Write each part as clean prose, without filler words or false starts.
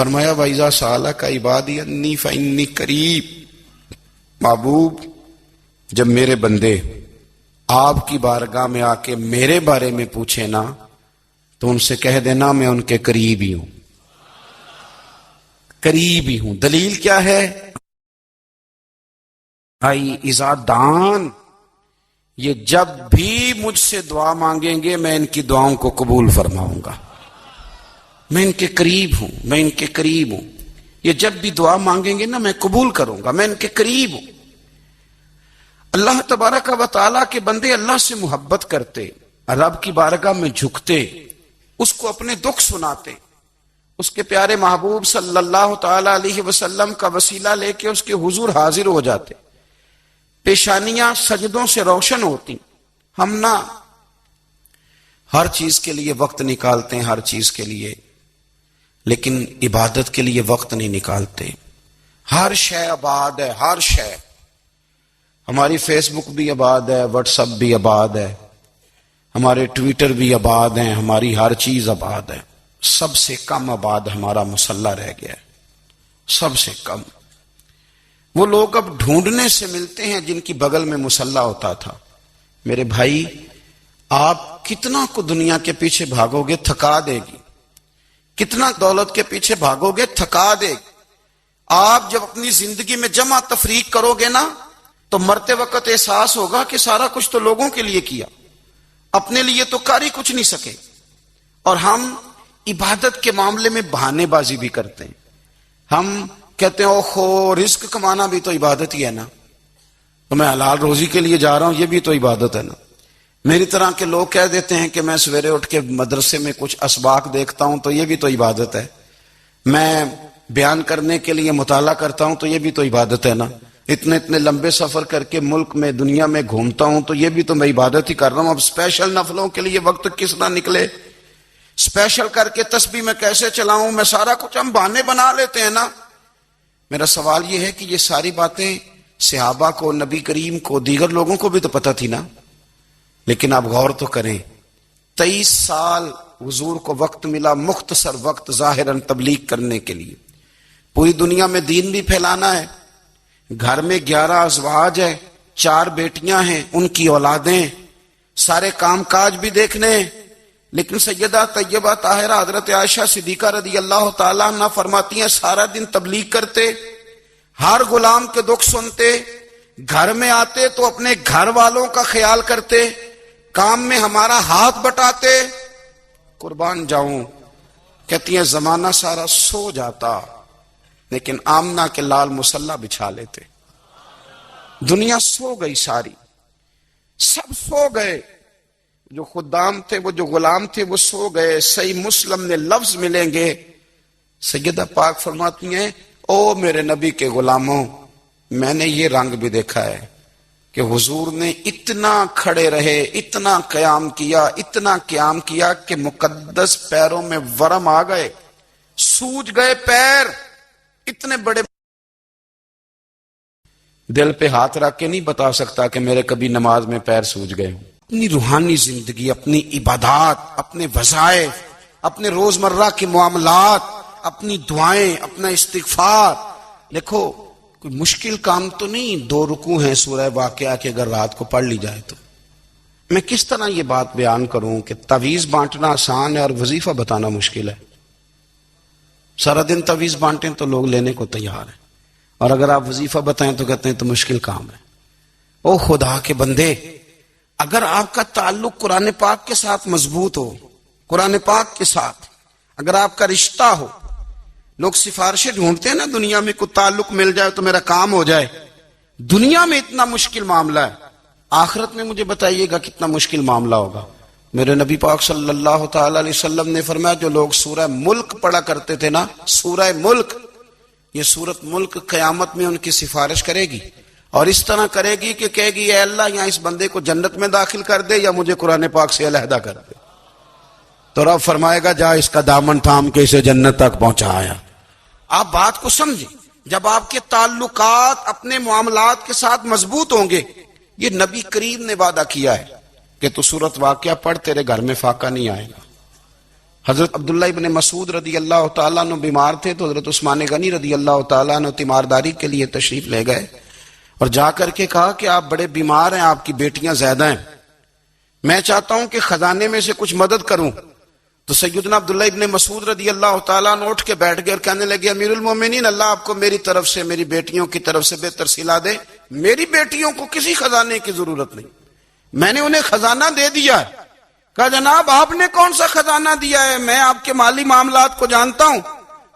فرمایا وَإِذَا سَأَلَكَ عِبَادِي أَنِّي فَإِنِّي قَرِيبٌ، محبوب جب میرے بندے آپ کی بارگاہ میں آ کے میرے بارے میں پوچھے نا تو ان سے کہہ دینا میں ان کے قریب ہی ہوں، قریب ہی ہوں۔ دلیل کیا ہے؟ آئی اذا دان، یہ جب بھی مجھ سے دعا مانگیں گے میں ان کی دعاؤں کو قبول فرماؤں گا، میں ان کے قریب ہوں، میں ان کے قریب ہوں۔ یہ جب بھی دعا مانگیں گے نا میں قبول کروں گا، میں ان کے قریب ہوں۔ اللہ تبارک و تعالیٰ کے بندے اللہ سے محبت کرتے، رب کی بارگاہ میں جھکتے، اس کو اپنے دکھ سناتے، اس کے پیارے محبوب صلی اللہ تعالی علیہ وسلم کا وسیلہ لے کے اس کے حضور حاضر ہو جاتے، پیشانیاں سجدوں سے روشن ہوتی۔ ہم نہ ہر چیز کے لیے وقت نکالتے ہیں، ہر چیز کے لیے، لیکن عبادت کے لیے وقت نہیں نکالتے۔ ہر شے آباد ہے، ہر شے، ہماری فیس بک بھی آباد ہے، واٹس ایپ بھی آباد ہے، ہمارے ٹویٹر بھی آباد ہیں، ہماری ہر چیز آباد ہے۔ سب سے کم آباد ہمارا مصلی رہ گیا ہے، سب سے کم۔ وہ لوگ اب ڈھونڈنے سے ملتے ہیں جن کی بغل میں مصلی ہوتا تھا۔ میرے بھائی، آپ کتنا کو دنیا کے پیچھے بھاگو گے تھکا دے گی، کتنا دولت کے پیچھے بھاگو گے تھکا دے گی۔ آپ جب اپنی زندگی میں جمع تفریق کرو گے نا تو مرتے وقت احساس ہوگا کہ سارا کچھ تو لوگوں کے لیے کیا، اپنے لیے تو کر ہی کچھ نہیں سکے۔ اور ہم عبادت کے معاملے میں بہانے بازی بھی کرتے ہیں۔ ہم کہتے ہیں اوہو رزق کمانا بھی تو عبادت ہی ہے نا، تو میں حلال روزی کے لیے جا رہا ہوں، یہ بھی تو عبادت ہے نا۔ میری طرح کے لوگ کہہ دیتے ہیں کہ میں سویرے اٹھ کے مدرسے میں کچھ اسباق دیکھتا ہوں تو یہ بھی تو عبادت ہے، میں بیان کرنے کے لیے مطالعہ کرتا ہوں تو یہ بھی تو عبادت ہے نا، اتنے لمبے سفر کر کے ملک میں دنیا میں گھومتا ہوں تو یہ بھی تو میں عبادت ہی کر رہا ہوں۔ اب اسپیشل نفلوں کے لیے وقت کس نہ نکلے، اسپیشل کر کے تسبیح میں کیسے چلاؤں، میں سارا کچھ ہم بہانے بنا لیتے ہیں نا۔ میرا سوال یہ ہے کہ یہ ساری باتیں صحابہ کو، نبی کریم کو، دیگر لوگوں کو بھی تو پتہ تھی نا، لیکن آپ غور تو کریں، 23 سال حضور کو وقت ملا، مختصر وقت ظاہراً تبلیغ کرنے کے لیے، پوری دنیا میں دین بھی پھیلانا ہے۔ گھر میں 11 ازواج ہے، 4 بیٹیاں ہیں، ان کی اولادیں، سارے کام کاج بھی دیکھنے ہیں، لیکن سیدہ طیبہ طاہرہ حضرت عائشہ صدیقہ رضی اللہ تعالیٰ عنہ فرماتی ہیں سارا دن تبلیغ کرتے، ہر غلام کے دکھ سنتے، گھر میں آتے تو اپنے گھر والوں کا خیال کرتے، کام میں ہمارا ہاتھ بٹاتے۔ قربان جاؤں، کہتی ہیں زمانہ سارا سو جاتا لیکن آمنہ کے لال مصلی بچھا لیتے۔ دنیا سو گئی، ساری سب سو گئے، جو خدام تھے، وہ جو غلام تھے وہ سو گئے۔ صحیح مسلم میں لفظ ملیں گے، سیدہ پاک فرماتی ہیں او میرے نبی کے غلاموں، میں نے یہ رنگ بھی دیکھا ہے کہ حضور نے اتنا کھڑے رہے، اتنا قیام کیا، اتنا قیام کیا کہ مقدس پیروں میں ورم آ گئے، سوج گئے پیر، اتنے بڑے۔ دل پہ ہاتھ رکھ کے نہیں بتا سکتا کہ میرے کبھی نماز میں پیر سوج گئے ہوں۔ اپنی روحانی زندگی، اپنی عبادات، اپنے وظائف، اپنے روزمرہ کے معاملات، اپنی دعائیں، اپنا استغفار، دیکھو کوئی مشکل کام تو نہیں، 2 رکوع ہیں سورہ واقعہ کے، اگر رات کو پڑھ لی جائے تو۔ میں کس طرح یہ بات بیان کروں کہ تعویذ بانٹنا آسان ہے اور وظیفہ بتانا مشکل ہے۔ سارا دن تعویذ بانٹیں تو لوگ لینے کو تیار ہیں، اور اگر آپ وظیفہ بتائیں تو کہتے ہیں تو مشکل کام ہے۔ او خدا کے بندے، اگر آپ کا تعلق قرآن پاک کے ساتھ مضبوط ہو، قرآن پاک کے ساتھ اگر آپ کا رشتہ ہو، لوگ سفارشیں ڈھونڈتے ہیں نا دنیا میں، کوئی تعلق مل جائے تو میرا کام ہو جائے۔ دنیا میں اتنا مشکل معاملہ ہے، آخرت میں مجھے بتائیے گا کتنا مشکل معاملہ ہوگا۔ میرے نبی پاک صلی اللہ تعالی علیہ وسلم نے فرمایا جو لوگ سورہ ملک پڑھا کرتے تھے نا، سورہ ملک، یہ سورت ملک قیامت میں ان کی سفارش کرے گی، اور اس طرح کرے گی کہ کہے گی اے اللہ یہاں اس بندے کو جنت میں داخل کر دے یا مجھے قرآن پاک سے علیحدہ کر دے۔ تو رب فرمائے گا جا اس کا دامن تھام کے اسے جنت تک پہنچایا۔ آپ بات کو سمجھیں، جب آپ کے تعلقات اپنے معاملات کے ساتھ مضبوط ہوں گے، یہ نبی کریم نے وعدہ کیا ہے کہ تو سورت واقعہ پڑھ، تیرے گھر میں فاقہ نہیں آئے گا، حضرت عبداللہ ابن مسعود رضی اللہ تعالیٰ عنہ بیمار تھے تو حضرت عثمان غنی رضی اللہ تعالیٰ عنہ تیمارداری کے لیے تشریف لے گئے اور جا کر کے کہا کہ آپ بڑے بیمار ہیں، آپ کی بیٹیاں زیادہ ہیں، میں چاہتا ہوں کہ خزانے میں سے کچھ مدد کروں۔ تو سیدنا عبداللہ ابن مسعود رضی اللہ تعالیٰ عنہ اٹھ کے بیٹھ گئے اور کہنے لگے امیر المومنین، اللہ آپ کو میری طرف سے، میری بیٹیوں کی طرف سے بہتر صلہ دے، میری بیٹیوں کو کسی خزانے کی ضرورت نہیں، میں نے انہیں خزانہ دے دیا ہے۔ کہا جناب آپ نے کون سا خزانہ دیا ہے، میں آپ کے مالی معاملات کو جانتا ہوں۔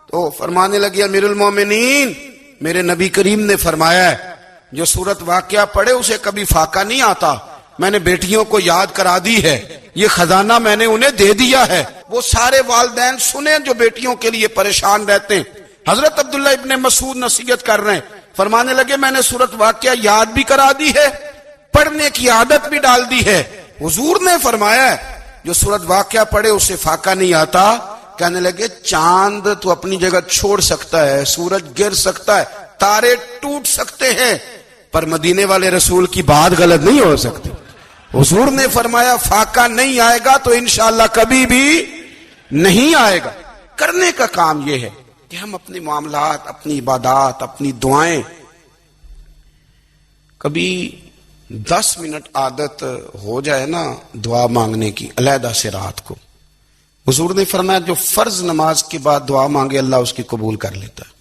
تو فرمانے لگے امیر المومنین، میرے نبی کریم نے فرمایا ہے جو سورت واقعہ پڑھے اسے کبھی فاقہ نہیں آتا، میں نے بیٹیوں کو یاد کرا دی ہے، یہ خزانہ میں نے انہیں دے دیا ہے۔ وہ سارے والدین سنیں جو بیٹیوں کے لیے پریشان رہتے ہیں۔ حضرت عبداللہ ابن مسعود نصیحت کر رہے ہیں، فرمانے لگے میں نے سورت واقعہ یاد بھی کرا دی ہے، پڑھنے کی عادت بھی ڈال دی ہے۔ حضور نے فرمایا ہے جو سورت واقعہ پڑھے اسے فاقہ نہیں آتا۔ کہنے لگے چاند تو اپنی جگہ چھوڑ سکتا ہے، سورج گر سکتا ہے، تارے ٹوٹ سکتے ہیں، پر مدینے والے رسول کی بات غلط نہیں ہو سکتی۔ حضور نے فرمایا فاقہ نہیں آئے گا تو انشاءاللہ کبھی بھی نہیں آئے گا۔ کرنے کا کام یہ ہے کہ ہم اپنے معاملات، اپنی عبادات، اپنی دعائیں کبھی 10 منٹ عادت ہو جائے نا دعا مانگنے کی علیحدہ سے رات کو۔ حضور نے فرمایا جو فرض نماز کے بعد دعا مانگے اللہ اس کی قبول کر لیتا ہے۔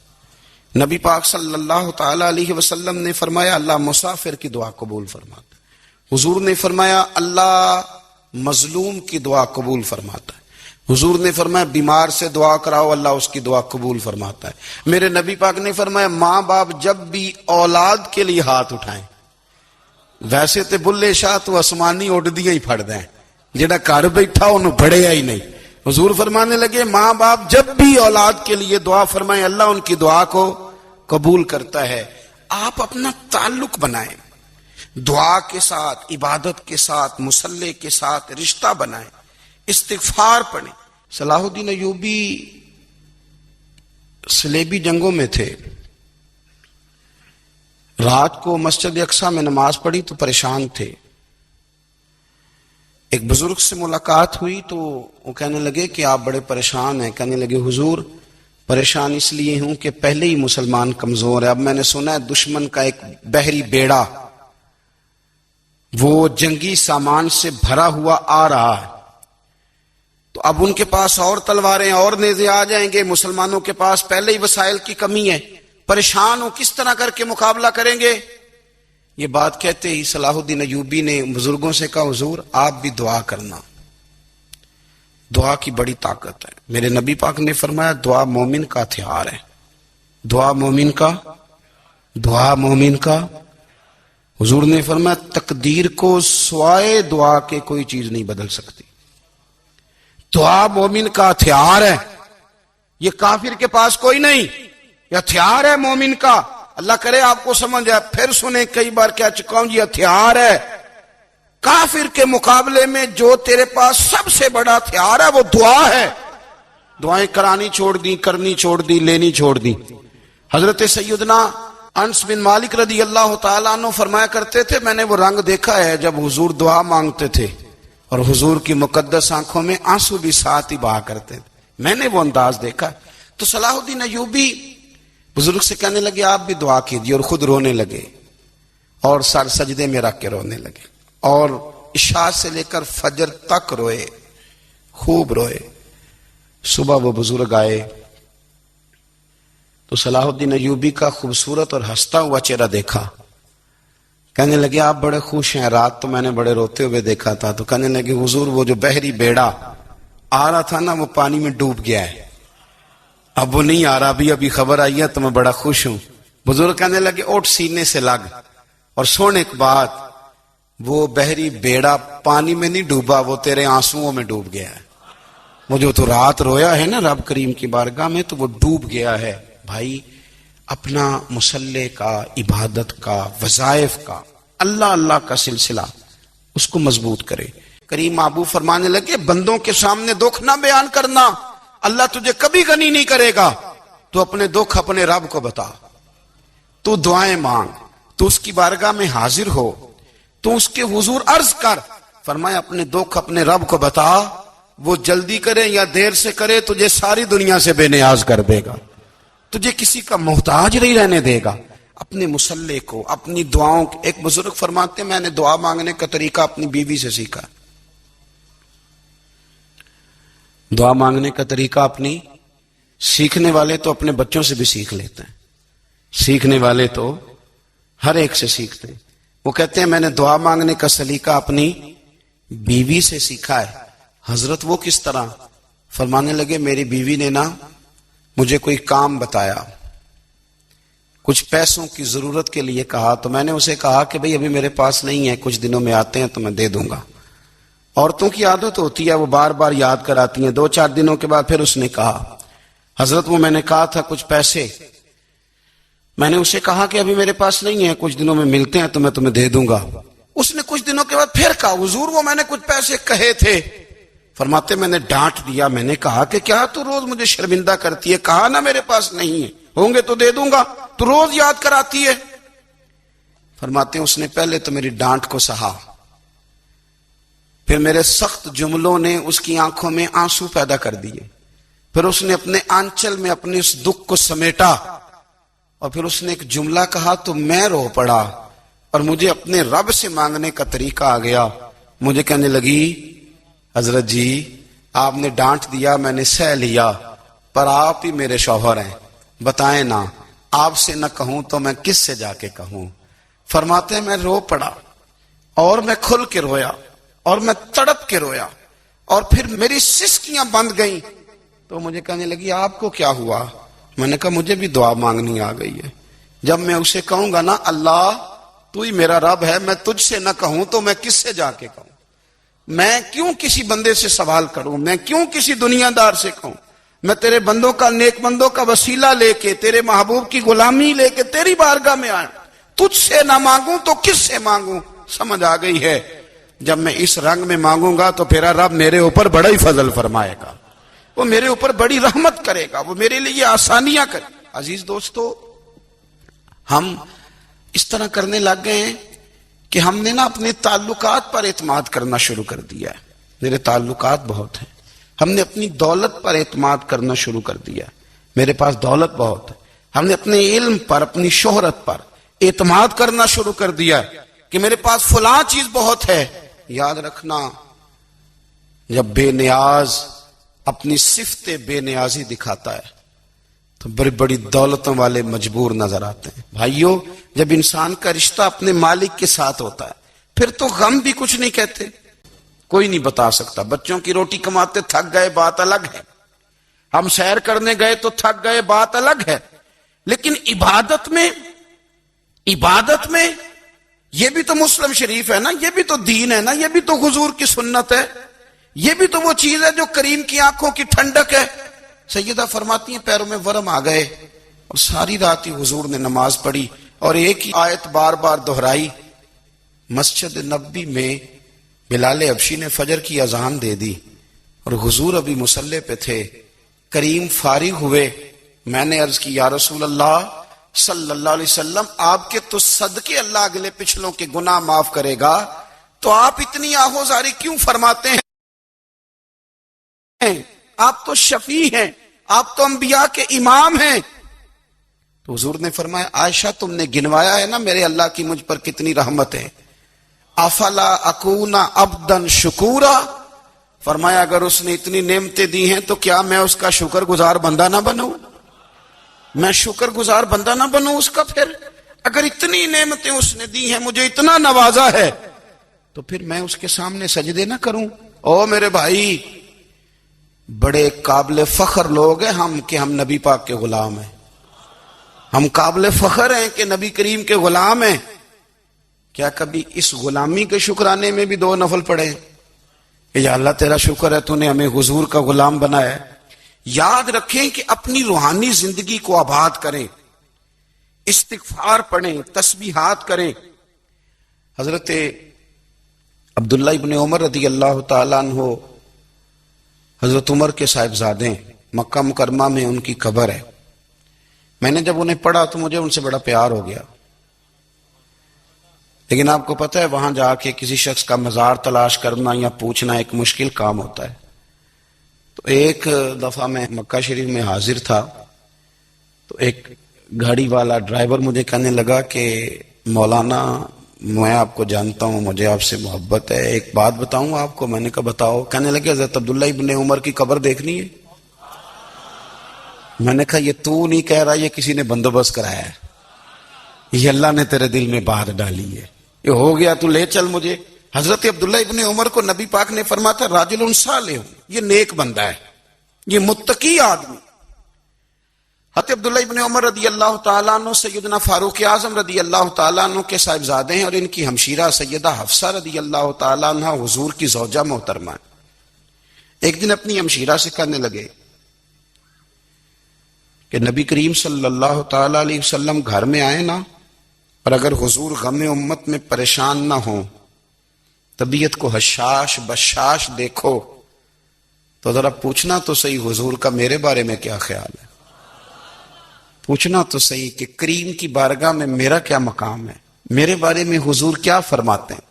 نبی پاک صلی اللہ تعالی علیہ وسلم نے فرمایا اللہ مسافر کی دعا قبول فرماتا ہے۔ حضور نے فرمایا اللہ مظلوم کی دعا قبول فرماتا ہے۔ حضور نے فرمایا بیمار سے دعا کراؤ اللہ اس کی دعا قبول فرماتا ہے۔ میرے نبی پاک نے فرمایا ماں باپ جب بھی اولاد کے لیے ہاتھ اٹھائیں، ویسے تے بلے شاہ تو آسمانی اڈ دیا ہی پھڑ دیں، جڑا گھر بیٹھا انہوں بڑھیا ہی نہیں۔ حضور فرمانے لگے ماں باپ جب بھی اولاد کے لیے دعا فرمائیں اللہ ان کی دعا کو قبول کرتا ہے۔ آپ اپنا تعلق بنائیں، دعا کے ساتھ، عبادت کے ساتھ، مصلی کے ساتھ رشتہ بنائیں، استغفار پڑھیں۔ صلاح الدین ایوبی صلیبی جنگوں میں تھے، رات کو مسجد اقصی میں نماز پڑھی تو پریشان تھے۔ ایک بزرگ سے ملاقات ہوئی تو وہ کہنے لگے کہ آپ بڑے پریشان ہیں۔ کہنے لگے حضور پریشان اس لیے ہوں کہ پہلے ہی مسلمان کمزور ہے، اب میں نے سنا ہے دشمن کا ایک بحری بیڑا وہ جنگی سامان سے بھرا ہوا آ رہا ہے، تو اب ان کے پاس اور تلواریں اور نیزے آ جائیں گے، مسلمانوں کے پاس پہلے ہی وسائل کی کمی ہے، پریشان ہو کس طرح کر کے مقابلہ کریں گے۔ یہ بات کہتے ہی صلاح الدین ایوبی نے بزرگوں سے کہا حضور آپ بھی دعا کرنا، دعا کی بڑی طاقت ہے۔ میرے نبی پاک نے فرمایا دعا مومن کا ہتھیار ہے، دعا مومن کا حضور نے فرمایا تقدیر کو سوائے دعا کے کوئی چیز نہیں بدل سکتی۔ دعا مومن کا ہتھیار ہے، یہ کافر کے پاس کوئی نہیں، یہ ہتھیار ہے مومن کا۔ اللہ کرے آپ کو سمجھ آئے، پھر سنیں کئی بار کہہ چکا ہوں یہ ہتھیار ہے۔ کافر کے مقابلے میں جو تیرے پاس سب سے بڑا ہتھیار ہے وہ دعا ہے۔ دعائیں کرانی چھوڑ دی، کرنی چھوڑ دی، لینی چھوڑ دی۔ حضرت سیدنا انس بن مالک رضی اللہ تعالیٰ عنہ فرمایا کرتے تھے میں نے وہ رنگ دیکھا ہے جب حضور دعا مانگتے تھے اور حضور کی مقدس آنکھوں میں آنسو بھی ساتھ ہی بہا کرتے تھے، میں نے وہ انداز دیکھا۔ تو صلاح الدین ایوبی بزرگ سے کہنے لگے آپ بھی دعا کیجیے، اور خود رونے لگے اور سر سجدے میں رکھ کے رونے لگے، اور عشاء سے لے کر فجر تک روئے، خوب روئے۔ صبح وہ بزرگ آئے تو صلاح الدین ایوبی کا خوبصورت اور ہنستا ہوا چہرہ دیکھا، کہنے لگے آپ بڑے خوش ہیں، رات تو میں نے بڑے روتے ہوئے دیکھا تھا۔ تو کہنے لگے حضور وہ جو بحری بیڑا آ رہا تھا نا وہ پانی میں ڈوب گیا ہے، اب وہ نہیں آ رہا، ابھی خبر آئی ہے تو میں بڑا خوش ہوں۔ بزرگ کہنے لگے اٹھ سینے سے لگ، اور سن ایک بات، وہ بحری بیڑا پانی میں نہیں ڈوبا، وہ تیرے آنسوؤں میں ڈوب گیا ہے۔ وہ جو تو رات رویا ہے نا رب کریم کی بارگاہ میں تو وہ ڈوب گیا ہے۔ بھائی اپنا مصلی کا، عبادت کا، وظائف کا، اللہ اللہ کا سلسلہ اس کو مضبوط کرے۔ کریم ابو فرمانے لگے بندوں کے سامنے دکھ نہ بیان کرنا، اللہ تجھے کبھی غنی نہیں کرے گا، تو اپنے دکھ اپنے رب کو بتا، تو دعائیں مانگ، تو اس کی بارگاہ میں حاضر ہو، تو اس کے حضور عرض کر۔ فرمایا اپنے دکھ اپنے رب کو بتا، وہ جلدی کرے یا دیر سے کرے تجھے ساری دنیا سے بے نیاز کر دے گا، تجھے کسی کا محتاج نہیں رہنے دے گا۔ اپنے مسلح کو، اپنی دعاؤں کو، ایک بزرگ فرماتے ہیں میں نے دعا مانگنے کا طریقہ اپنی بیوی سے سیکھا۔ دعا مانگنے کا طریقہ اپنی، سیکھنے والے تو اپنے بچوں سے بھی سیکھ لیتے ہیں، سیکھنے والے تو ہر ایک سے سیکھتے ہیں۔ وہ کہتے ہیں میں نے دعا مانگنے کا سلیقہ اپنی بیوی سے سیکھا ہے۔ حضرت وہ کس طرح؟ فرمانے لگے میری بیوی نے نا مجھے کوئی کام بتایا، کچھ پیسوں کی ضرورت کے لیے کہا، تو میں نے اسے کہا کہ بھئی ابھی میرے پاس نہیں ہے، کچھ دنوں میں آتے ہیں تو میں دے دوں گا۔ عورتوں کی عادت ہوتی ہے وہ بار بار یاد کراتی ہیں، 2-4 دنوں کے بعد پھر اس نے کہا حضرت وہ میں نے کہا تھا کچھ پیسے، میں نے اسے کہا کہ ابھی میرے پاس نہیں ہے، کچھ دنوں میں ملتے ہیں تو میں تمہیں دے دوں گا۔ اس نے کچھ دنوں کے بعد پھر کہا حضور وہ میں نے کچھ پیسے کہے تھے۔ فرماتے میں نے ڈانٹ دیا، میں نے کہا کہ کیا تو روز مجھے شرمندہ کرتی ہے، کہا نا میرے پاس نہیں ہے، ہوں گے تو دے دوں گا، تو روز یاد کراتی ہے۔ فرماتے ہیں اس نے پہلے تو میری ڈانٹ کو سہا، پھر میرے سخت جملوں نے اس کی آنکھوں میں آنسو پیدا کر دیے، پھر اس نے اپنے آنچل میں اپنے اس دکھ کو سمیٹا، اور پھر اس نے ایک جملہ کہا تو میں رو پڑا، اور مجھے اپنے رب سے مانگنے کا طریقہ آ گیا۔ مجھے کہنے لگی حضرت جی آپ نے ڈانٹ دیا، میں نے سہ لیا، پر آپ ہی میرے شوہر ہیں، بتائیں نا آپ سے نہ کہوں تو میں کس سے جا کے کہوں۔ فرماتے ہیں میں رو پڑا، اور میں کھل کے رویا، اور میں تڑپ کے رویا، اور پھر میری سسکیاں بند گئیں۔ تو مجھے کہنے لگی آپ کو کیا ہوا؟ میں نے کہا مجھے بھی دعا مانگنی آ گئی ہے۔ جب میں اسے کہوں گا نا اللہ تو ہی میرا رب ہے، میں تجھ سے نہ کہوں تو میں کس سے جا کے کہوں؟ میں کیوں کسی بندے سے سوال کروں؟ میں کیوں کسی دنیا دار سے کہوں؟ میں تیرے بندوں کا، نیک بندوں کا وسیلہ لے کے، تیرے محبوب کی غلامی لے کے تیری بارگاہ میں آیا، تجھ سے نہ مانگوں تو کس سے مانگوں؟ سمجھ آ گئی ہے جب میں اس رنگ میں مانگوں گا تو پھر رب میرے اوپر بڑا ہی فضل فرمائے گا، وہ میرے اوپر بڑی رحمت کرے گا، وہ میرے لیے آسانیاں کرے۔ عزیز دوستو ہم اس طرح کرنے لگ گئے ہیں کہ ہم نے نا اپنے تعلقات پر اعتماد کرنا شروع کر دیا ہے۔ میرے تعلقات بہت ہیں، ہم نے اپنی دولت پر اعتماد کرنا شروع کر دیا ہے، میرے پاس دولت بہت ہے، ہم نے اپنے علم پر، اپنی شہرت پر اعتماد کرنا شروع کر دیا ہے کہ میرے پاس فلاں چیز بہت ہے۔ یاد رکھنا جب بے نیاز اپنی صفت بے نیازی دکھاتا ہے تو بڑی بڑی دولتوں والے مجبور نظر آتے ہیں۔ بھائیو جب انسان کا رشتہ اپنے مالک کے ساتھ ہوتا ہے پھر تو غم بھی کچھ نہیں کہتے، کوئی نہیں بتا سکتا۔ بچوں کی روٹی کماتے تھک گئے بات الگ ہے، ہم سیر کرنے گئے تو تھک گئے بات الگ ہے، لیکن عبادت میں یہ بھی تو مسلم شریف ہے نا، یہ بھی تو دین ہے نا، یہ بھی تو حضور کی سنت ہے، یہ بھی تو وہ چیز ہے جو کریم کی آنکھوں کی ٹھنڈک ہے۔ سیدہ فرماتی ہیں پیروں میں ورم آ گئے اور ساری رات ہی حضور نے نماز پڑھی اور ایک ہی آیت بار بار دہرائی۔ مسجد نبوی میں بلال حبشی نے فجر کی اذان دے دی اور حضور ابھی مصلی پہ تھے، کریم فارغ ہوئے، میں نے عرض کی یا رسول اللہ صلی اللہ علیہ وسلم آپ کے تو صدقے اللہ اگلے پچھلوں کے گناہ معاف کرے گا، تو آپ اتنی آہوزاری کیوں فرماتے ہیں؟ آپ تو شفیع ہیں، آپ تو انبیاء کے امام ہیں۔ تو حضور نے فرمایا عائشہ تم نے گنوایا ہے نا میرے اللہ کی مجھ پر کتنی رحمت ہے، افلا اکون عبدا شکورا، فرمایا اگر اس نے اتنی نعمتیں دی ہیں تو کیا میں اس کا شکر گزار بندہ نہ بنوں؟ میں شکر گزار بندہ نہ بنوں اس کا؟ پھر اگر اتنی نعمتیں اس نے دی ہیں، مجھے اتنا نوازا ہے، تو پھر میں اس کے سامنے سجدے نہ کروں؟ او میرے بھائی بڑے قابل فخر لوگ ہیں ہم کہ ہم نبی پاک کے غلام ہیں، ہم قابل فخر ہیں کہ نبی کریم کے غلام ہیں۔ کیا کبھی اس غلامی کے شکرانے میں بھی 2 نفل پڑھے کہ یا اللہ تیرا شکر ہے تو نے ہمیں حضور کا غلام بنایا ہے؟ یاد رکھیں کہ اپنی روحانی زندگی کو آباد کریں، استغفار پڑھیں، تسبیحات کریں۔ حضرت عبداللہ ابن عمر رضی اللہ تعالیٰ عنہ حضرت عمر کے صاحبزادے ہیں، مکہ مکرمہ میں ان کی قبر ہے۔ میں نے جب انہیں پڑھا تو مجھے ان سے بڑا پیار ہو گیا، لیکن آپ کو پتہ ہے وہاں جا کے کسی شخص کا مزار تلاش کرنا یا پوچھنا ایک مشکل کام ہوتا ہے۔ تو ایک دفعہ میں مکہ شریف میں حاضر تھا، تو ایک گاڑی والا ڈرائیور مجھے کہنے لگا کہ مولانا میں آپ کو جانتا ہوں، مجھے آپ سے محبت ہے، ایک بات بتاؤں آپ کو؟ میں نے کہا بتاؤ۔ کہنے لگے حضرت عبداللہ ابن عمر کی قبر دیکھنی ہے۔ میں نے کہا یہ تو نہیں کہہ رہا، یہ کسی نے بندوبست کرایا ہے، یہ اللہ نے تیرے دل میں بات ڈالی ہے، یہ ہو گیا تو لے چل مجھے۔ حضرت عبداللہ ابن عمر کو نبی پاک نے فرمایا تھا راجل صالح، یہ نیک بندہ ہے، یہ متقی آدمی۔ حضرت عبداللہ ابن عمر رضی اللہ تعالیٰ عنہ سیدنا فاروق اعظم رضی اللہ تعالیٰ عنہ کے صاحبزادے ہیں، اور ان کی ہمشیرہ سیدہ حفصہ رضی اللہ تعالیٰ عنہ حضور کی زوجہ محترمہ ہیں۔ ایک دن اپنی ہمشیرہ سے کہنے لگے کہ نبی کریم صلی اللہ تعالیٰ علیہ وسلم گھر میں آئے نا، اور اگر حضور غم امت میں پریشان نہ ہوں، طبیعت کو حشاش بشاش دیکھو، تو ذرا پوچھنا تو صحیح حضور کا میرے بارے میں کیا خیال ہے، پوچھنا تو صحیح کہ کریم کی بارگاہ میں میرا کیا مقام ہے، میرے بارے میں حضور کیا فرماتے ہیں۔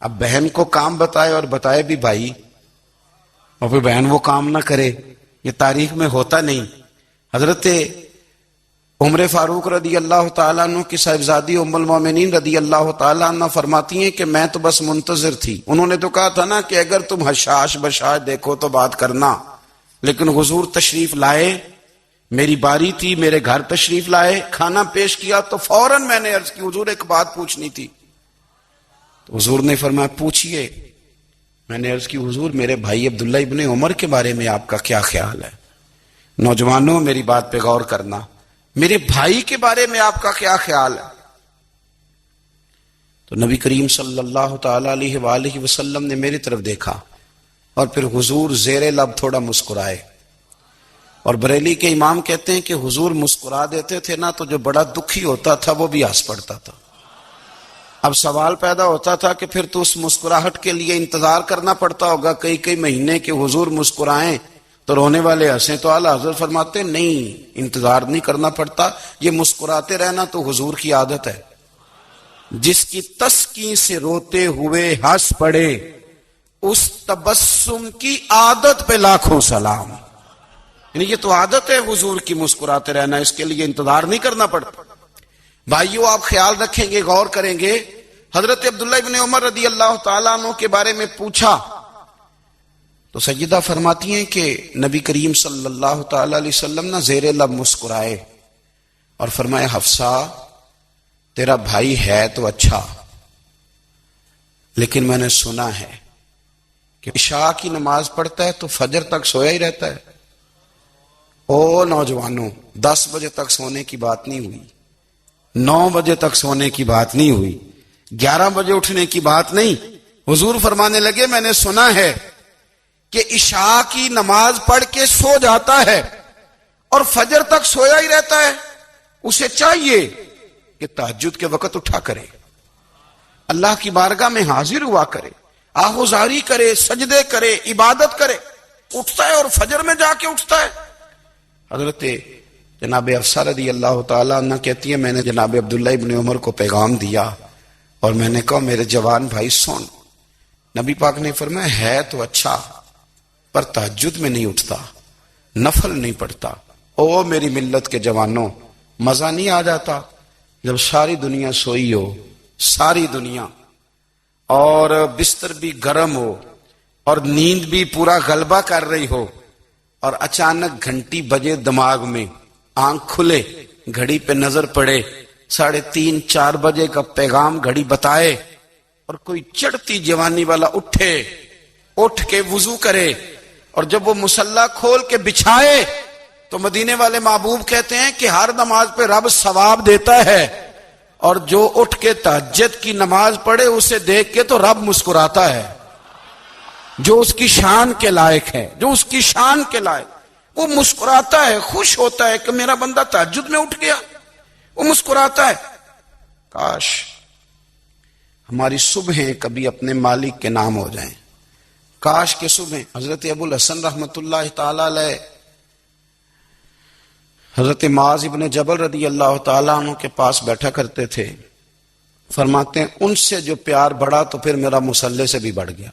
اب بہن کو کام بتائے، اور بتائے بھی بھائی، اور پھر بہن وہ کام نہ کرے، یہ تاریخ میں ہوتا نہیں۔ حضرت عمر فاروق رضی اللہ تعالیٰ عنہ کی صاحبزادی ام المومنین رضی اللہ تعالیٰ عنہ فرماتی ہیں کہ میں تو بس منتظر تھی، انہوں نے تو کہا تھا نا کہ اگر تم حشاش بشاش دیکھو تو بات کرنا، لیکن حضور تشریف لائے، میری باری تھی، میرے گھر تشریف لائے، کھانا پیش کیا تو فوراً میں نے عرض کی حضور ایک بات پوچھنی تھی۔ تو حضور نے فرمایا پوچھئے۔ میں نے عرض کی حضور میرے بھائی عبداللہ ابن عمر کے بارے میں آپ کا کیا خیال ہے؟ نوجوانوں میری بات پہ غور کرنا، میرے بھائی کے بارے میں آپ کا کیا خیال ہے؟ تو نبی کریم صلی اللہ تعالی علیہ وآلہ وسلم نے میری طرف دیکھا، اور پھر حضور زیر لب تھوڑا مسکرائے، اور بریلی کے امام کہتے ہیں کہ حضور مسکرا دیتے تھے نا تو جو بڑا دکھی ہوتا تھا وہ بھی ہنس پڑتا تھا۔ اب سوال پیدا ہوتا تھا کہ پھر تو اس مسکراہٹ کے لیے انتظار کرنا پڑتا ہوگا کئی مہینے کہ حضور مسکرائیں تو رونے والے ہنسیں، تو اعلیٰ حضرت فرماتے نہیں، انتظار نہیں کرنا پڑتا، یہ مسکراتے رہنا تو حضور کی عادت ہے۔ جس کی تسکین سے روتے ہوئے ہنس پڑے، اس تبسم کی عادت پہ لاکھوں سلام۔ یعنی یہ تو عادت ہے حضور کی مسکراتے رہنا، اس کے لیے انتظار نہیں کرنا پڑتا۔ بھائیو آپ خیال رکھیں گے، غور کریں گے، حضرت عبداللہ ابن عمر رضی اللہ تعالیٰ عنہ کے بارے میں پوچھا تو سیدہ فرماتی ہیں کہ نبی کریم صلی اللہ تعالی علیہ وسلم نہ زیر لب مسکرائے اور فرمایا حفصہ تیرا بھائی ہے تو اچھا، لیکن میں نے سنا ہے کہ عشاء کی نماز پڑھتا ہے تو فجر تک سویا ہی رہتا ہے۔ او نوجوانوں، 10 بجے تک سونے کی بات نہیں ہوئی، 9 بجے تک سونے کی بات نہیں ہوئی، 11 بجے اٹھنے کی بات نہیں۔ حضور فرمانے لگے میں نے سنا ہے کہ عشاء کی نماز پڑھ کے سو جاتا ہے اور فجر تک سویا ہی رہتا ہے، اسے چاہیے کہ تہجد کے وقت اٹھا کرے، اللہ کی بارگاہ میں حاضر ہوا کرے، آہوزاری کرے، سجدے کرے، عبادت کرے، اٹھتا ہے اور فجر میں جا کے اٹھتا ہے۔ حضرت جناب حفصہ رضی اللہ تعالیٰ عنہ کہتی ہے میں نے جناب عبداللہ ابن عمر کو پیغام دیا اور میں نے کہا میرے جوان بھائی سن، نبی پاک نے فرمایا ہے تو اچھا پر تہجد میں نہیں اٹھتا، نفل نہیں پڑھتا۔ او میری ملت کے جوانوں، مزہ نہیں آ جاتا جب ساری دنیا سوئی ہو، ساری دنیا، اور بستر بھی گرم ہو اور نیند بھی پورا غلبہ کر رہی ہو، اور اچانک گھنٹی بجے دماغ میں، آنکھ کھلے، گھڑی پہ نظر پڑے، 3:30 4 بجے کا پیغام گھڑی بتائے، اور کوئی چڑھتی جوانی والا اٹھ کے وضو کرے، اور جب وہ مصلی کھول کے بچھائے تو مدینے والے محبوب کہتے ہیں کہ ہر نماز پہ رب ثواب دیتا ہے، اور جو اٹھ کے تہجد کی نماز پڑھے اسے دیکھ کے تو رب مسکراتا ہے، جو اس کی شان کے لائق ہے، جو اس کی شان کے لائق، وہ مسکراتا ہے، خوش ہوتا ہے کہ میرا بندہ تہجد میں اٹھ گیا، وہ مسکراتا ہے۔ کاش ہماری صبحیں کبھی اپنے مالک کے نام ہو جائیں، کاش کے صبح۔ حضرت ابو الحسن رحمت اللہ تعالی علیہ حضرت معاذ ابن جبل رضی اللہ تعالیٰ عنہ کے پاس بیٹھا کرتے تھے، فرماتے ہیں ان سے جو پیار بڑھا تو پھر میرا مصلی سے بھی بڑھ گیا۔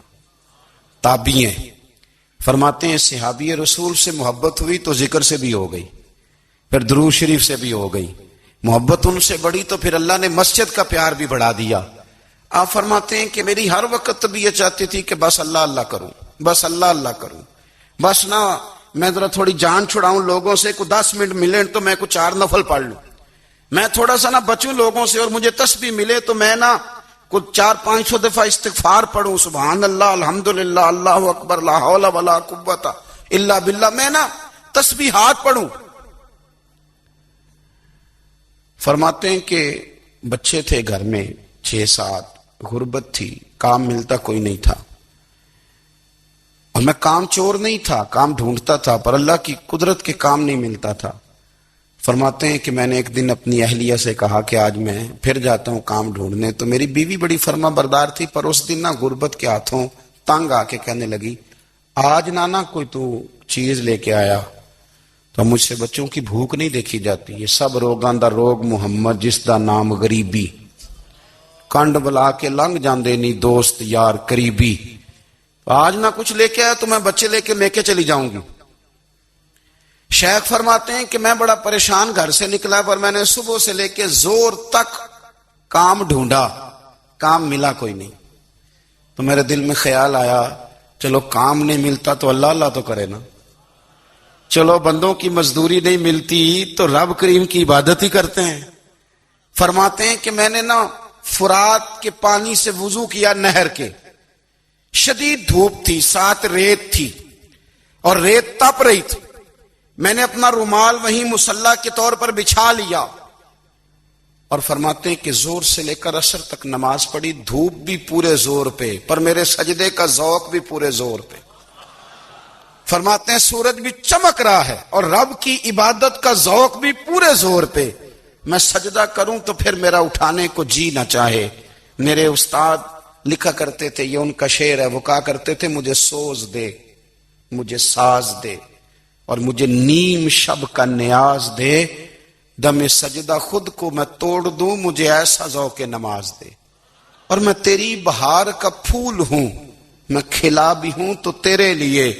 تابعی ہیں، فرماتے ہیں صحابی رسول سے محبت ہوئی تو ذکر سے بھی ہو گئی، پھر درود شریف سے بھی ہو گئی، محبت ان سے بڑی تو پھر اللہ نے مسجد کا پیار بھی بڑھا دیا۔ آپ فرماتے ہیں کہ میری ہر وقت طبیعت چاہتی تھی کہ بس اللہ اللہ کروں، بس اللہ اللہ کروں، بس نہ میں ذرا تھوڑی جان چھڑاؤں لوگوں سے، کوئی 10 منٹ ملے تو میں کچھ 4 نفل پڑھ لوں، میں تھوڑا سا نہ بچوں لوگوں سے، اور مجھے تسبیح ملے تو میں نہ کچھ 400-500 دفعہ استغفار پڑھوں، سبحان اللہ، الحمدللہ، اللہ اکبر، لا حول ولا قوت الا باللہ، میں نہ تسبیحات پڑھوں۔ فرماتے ہیں کہ بچے تھے گھر میں 6-7، غربت تھی، کام ملتا کوئی نہیں تھا، اور میں کام چور نہیں تھا، کام ڈھونڈتا تھا، پر اللہ کی قدرت کے کام نہیں ملتا تھا۔ فرماتے ہیں کہ میں نے ایک دن اپنی اہلیہ سے کہا کہ آج میں پھر جاتا ہوں کام ڈھونڈنے، تو میری بیوی بڑی فرما بردار تھی، پر اس دن نہ غربت کے ہاتھوں تنگ آ کے کہنے لگی، آج نانا کوئی تو چیز لے کے آیا، تو مجھ سے بچوں کی بھوک نہیں دیکھی جاتی، یہ سب روگاں دا روگ محمد جس دا نام غریبی، کنڈ بلا کے لنگ جاندے نہیں دوست یار قریبی، آج نہ کچھ لے کے آیا تو میں بچے لے کے چلی جاؤں گی۔ شیخ فرماتے ہیں کہ میں بڑا پریشان گھر سے نکلا، پر میں نے صبح سے لے کے زور تک کام ڈھونڈا، کام ملا کوئی نہیں، تو میرے دل میں خیال آیا چلو کام نہیں ملتا تو اللہ اللہ تو کرے نا، چلو بندوں کی مزدوری نہیں ملتی تو رب کریم کی عبادت ہی کرتے ہیں۔ فرماتے ہیں کہ میں نے نا فرات کے پانی سے وضو کیا، نہر کے، شدید دھوپ تھی، ساتھ ریت تھی اور ریت تپ رہی تھی، میں نے اپنا رومال وہیں مصلی کے طور پر بچھا لیا، اور فرماتے ہیں کہ زور سے لے کر عصر تک نماز پڑھی، دھوپ بھی پورے زور پہ، پر میرے سجدے کا ذوق بھی پورے زور پہ۔ فرماتے ہیں سورج بھی چمک رہا ہے اور رب کی عبادت کا ذوق بھی پورے زور پہ، میں سجدہ کروں تو پھر میرا اٹھانے کو جی نہ چاہے۔ میرے استاد لکھا کرتے تھے، یہ ان کا شعر ہے، وہ کہا کرتے تھے مجھے سوز دے، مجھے ساز دے، اور مجھے نیم شب کا نیاز دے، دم سجدہ خود کو میں توڑ دوں، مجھے ایسا ذوق نماز دے، اور میں تیری بہار کا پھول ہوں، میں کھلا بھی ہوں تو تیرے لیے،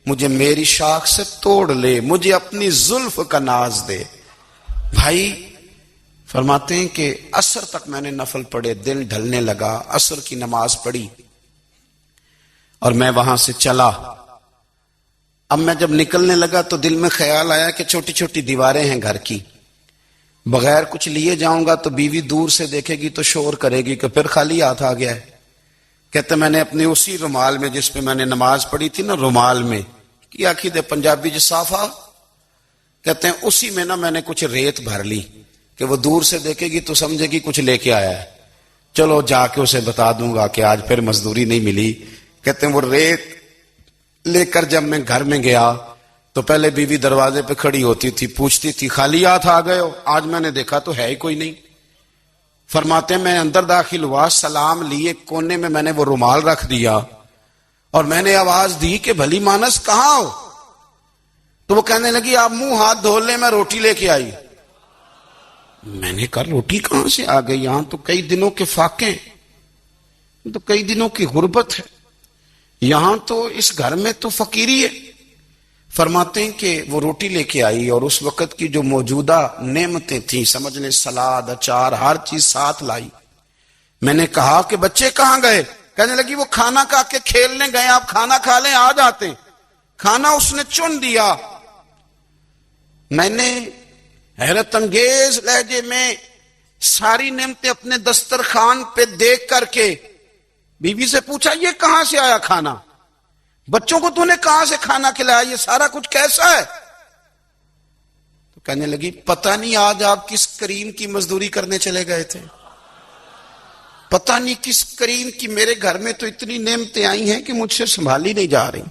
مجھے میری شاخ سے توڑ لے، مجھے اپنی زلف کا ناز دے۔ بھائی فرماتے ہیں کہ عصر تک میں نے نفل پڑھے، دل ڈھلنے لگا، عصر کی نماز پڑھی اور میں وہاں سے چلا۔ اب میں جب نکلنے لگا تو دل میں خیال آیا کہ چھوٹی چھوٹی دیواریں ہیں گھر کی، بغیر کچھ لیے جاؤں گا تو بیوی دور سے دیکھے گی تو شور کرے گی کہ پھر خالی ہاتھ آ گیا ہے۔ کہتے میں نے اپنے اسی رومال میں جس پہ میں نے نماز پڑھی تھی نا، رومال میں کی آخی دے پنجابی جسافہ، کہتے ہیں اسی میں نا میں نے کچھ ریت بھر لی کہ وہ دور سے دیکھے گی تو سمجھے گی کچھ لے کے آیا ہے، چلو جا کے اسے بتا دوں گا کہ آج پھر مزدوری نہیں ملی۔ کہتے ہیں وہ ریت لے کر جب میں گھر میں گیا تو پہلے بیوی دروازے پہ کھڑی ہوتی تھی، پوچھتی تھی خالی ہاتھ آ گئے ہو؟ آج میں نے دیکھا تو ہے ہی کوئی نہیں۔ فرماتے ہیں میں اندر داخل ہوا، سلام لیے، کونے میں نے وہ رومال رکھ دیا اور میں نے آواز دی کہ بھلی مانس کہاں ہو؟ تو وہ کہنے لگی آپ منہ ہاتھ دھو لیں، میں روٹی لے کے آئی۔ میں نے کہا روٹی کہاں سے آ گئی؟ یہاں تو کئی دنوں کے فاقے ہیں، تو کئی دنوں کی غربت ہے، یہاں تو اس گھر میں تو فقیری ہے۔ فرماتے ہیں کہ وہ روٹی لے کے آئی اور اس وقت کی جو موجودہ نعمتیں تھیں، سمجھ لیں سلاد، اچار، ہر چیز ساتھ لائی۔ میں نے کہا کہ بچے کہاں گئے؟ کہنے لگی وہ کھانا کھا کے کھیلنے گئے، آپ کھانا کھا لیں آ جاتے۔ کھانا اس نے چن دیا۔ میں نے حیرت انگیز لہجے میں ساری نعمتیں اپنے دسترخوان پہ دیکھ کر کے بیوی سے پوچھا یہ کہاں سے آیا کھانا؟ بچوں کو تو نے کہاں سے کھانا کھلایا؟ یہ سارا کچھ کیسا ہے؟ تو کہنے لگی پتہ نہیں آج آپ کس کریم کی مزدوری کرنے چلے گئے تھے، پتہ نہیں کس کریم کی، میرے گھر میں تو اتنی نعمتیں آئی ہیں کہ مجھ سے سنبھالی نہیں جا رہی۔